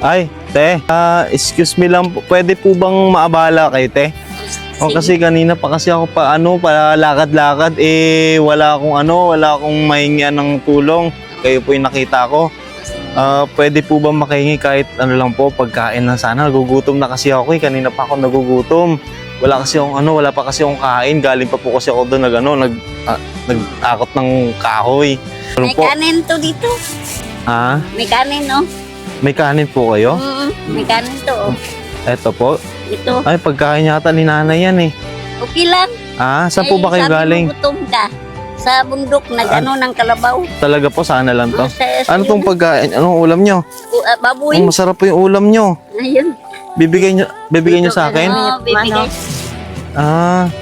Ay, te, excuse me lang po. Pwede po bang maabala kayo, te? O kasi kanina pa kasi ako pa lakad-lakad wala akong mahingian ng tulong. Kayo po yung nakita ko. Pwede po ba makahingi kahit ano lang po, pagkain na sana. Nagugutom na kasi ako kanina pa ako nagugutom. Wala pa kasi akong kain. Galing pa po kasi ako doon nag-akot ng kahoy. Ano May po? kanin to dito. Ha? May kanin, no? May kanin po kayo? May kanin to, oh. Eto po. Ito. Ay, pagkain yata ni nanay yan eh. Okay lang. Saan po ba kayo galing? Sabi mo gutom ka. Sa bundok, ng kalabaw. Talaga po, sana lang to. Ano tong Yun. pagkain? Anong ulam nyo? Baboy. Masarap po yung ulam nyo. Ayun. Bibigay nyo sa akin? Oo, bibigay.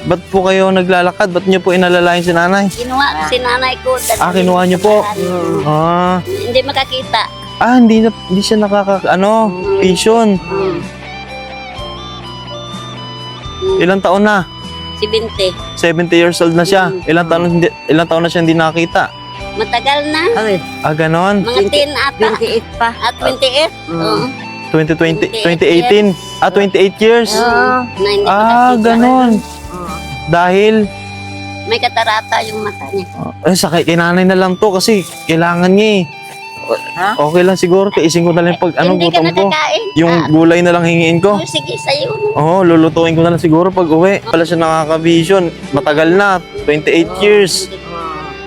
Ba't po kayo naglalakad? Ba't nyo po inalalayan si nanay? Kinuha si nanay ko. Kinuha niyo po? Hindi makakita. Hindi siya vision. Ilang taon na? 70. 70 years old na siya. Ilang taon na siya hindi nakita? Matagal na. Ganon? Mga 10 ata. 28 pa. At 28. Oo. 2018. 28 years? Na hindi makakita. Ganon. Dahil? May katarata yung mata niya. Sakay kay nanay na lang to kasi kailangan niya eh. Okay lang siguro, tiisin ko na lang pag Hindi ka gutom ko. nakakain. Yung gulay na lang hingiin ko. Sige, sa'yo. Lulutuin ko na lang siguro pag uwi. Pala siya nakaka-vision. Matagal na, 28 years.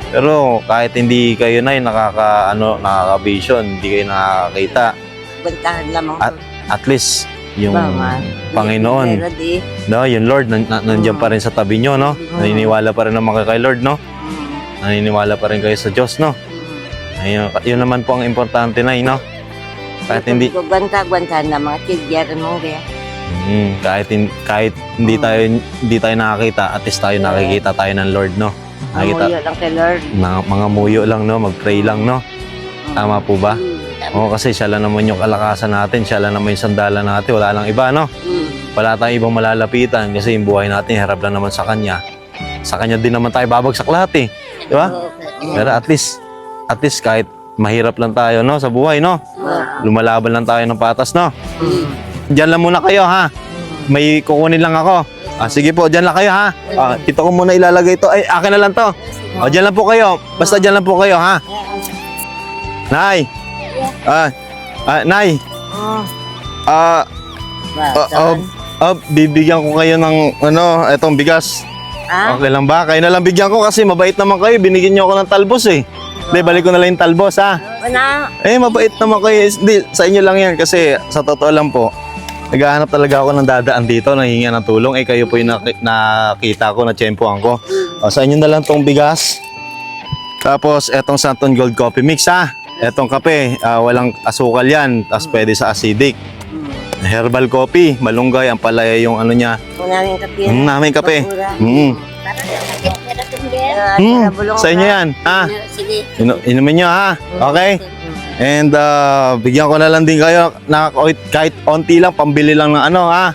Pero kahit hindi kayo na nakaka-vision, hindi kayo nakakakita. Bantahan lamang. At least yung Panginoon, yung Lord nandiyan pa rin sa tabi nyo, no? Naniniwala pa rin naman kayo kay Lord, no? Naniniwala pa rin kayo sa Diyos, no? Yun naman po ang importante na, no? Kahit hindi Bantahan na mga tigyan mo kaya. kahit hindi tayo nakakita, at least tayo nakikita tayo ng Lord, no? Amuyo lang kay Lord. Mga muyo lang, no? Mag-pray lang, no? Tama po ba? Kasi siya lang naman yung kalakasan natin, siya lang naman yung sandalan natin, wala lang iba, no? Wala tayong ibang malalapitan kasi yung buhay natin harap lang naman sa Kanya. Sa Kanya din naman tayo babagsak lahat eh. Di ba? Pero at least kahit mahirap lang tayo, no, sa buhay, no? Lumalaban lang tayo ng patas, no? Diyan lang muna kayo, ha? May kukunin lang ako. Sige po, diyan lang kayo, ha? Dito ko muna ilalagay ito. Ay, akin na lang to. Diyan lang po kayo. Basta diyan lang po kayo, ha? Nay! Nay! Bibigyan ko kayo ng, etong bigas. Okay lang ba? Kayo na lang bigyan ko kasi mabait naman kayo. Binigyan niyo ako ng talbos eh. Hindi, balik ko na lang yung talbos, ha? Mabait naman kayo. Hindi, sa inyo lang yan kasi sa totoo lang po, naghahanap talaga ako ng dadaan dito, nanghihingi ng tulong. Kayo po yung nakita ko, na-tsempohan ko. Sa inyo na lang tong bigas. Tapos, etong Santon Gold Coffee Mix, ha? Etong kape, walang asukal yan. Tapos pwede sa acidic. Herbal coffee, malunggay, ang palaya yung niya. Naming kape. Sa inyo yan, ha? Sige. Inumin nyo, ha? Okay? And bigyan ko na lang din kayo na kahit onti lang, pambili lang ng ha?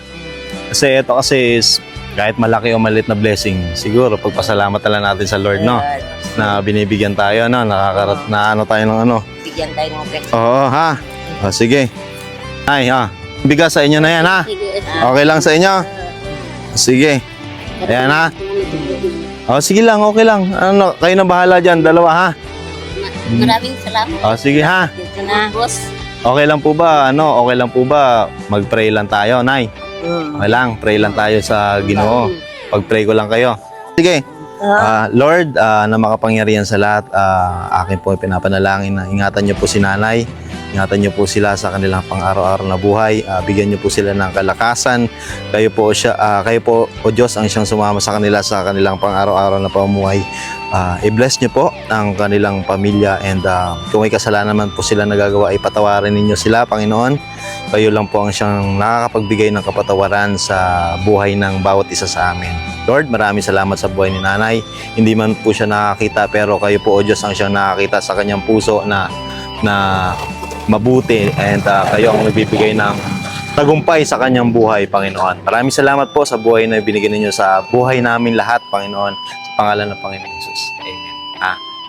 Kasi ito kahit malaki o maliit na blessing, siguro pagpasalamat na lang natin sa Lord, no? Na binibigyan tayo, no? Na tayo ng Bigyan tayo ng pek. Oo, ha? Sige. Ay, ha? Bigas sa inyo na yan, ha? Okay lang sa inyo? Sige. Ayan, ha? Sige lang, okay lang. Kayo na bahala dyan, dalawa, ha? Maraming salamat. Sige, ha? Ito na. Boss. Okay lang po ba, mag-pray lang tayo, Nay? Okay lang, pray lang tayo sa Ginoo. Pag-pray ko lang kayo. Sige. Lord, na makapangyarihan sa lahat, akin po pinapanalangin na ingatan niyo po si Nanay. Ingatan niyo po sila sa kanilang pang-araw-araw na buhay. Bigyan niyo po sila ng kalakasan. Kayo po, O Diyos, ang siyang sumama sa kanila sa kanilang pang-araw-araw na pamumuhay. I-bless niyo po ang kanilang pamilya and kung may kasalanan naman po sila nagagawa, ipatawarin ninyo sila, Panginoon. Kayo lang po ang siyang nakakapagbigay ng kapatawaran sa buhay ng bawat isa sa amin. Lord, maraming salamat sa buhay ni Nanay. Hindi man po siya nakakita, pero kayo po, O Diyos, ang siyang nakakita sa kanyang puso na mabuti and kayo ang nagbibigay ng tagumpay sa kanyang buhay, Panginoon. Maraming salamat po sa buhay na binigyan ninyo sa buhay namin lahat, Panginoon. Sa pangalan ng Panginoon Jesus. Amen.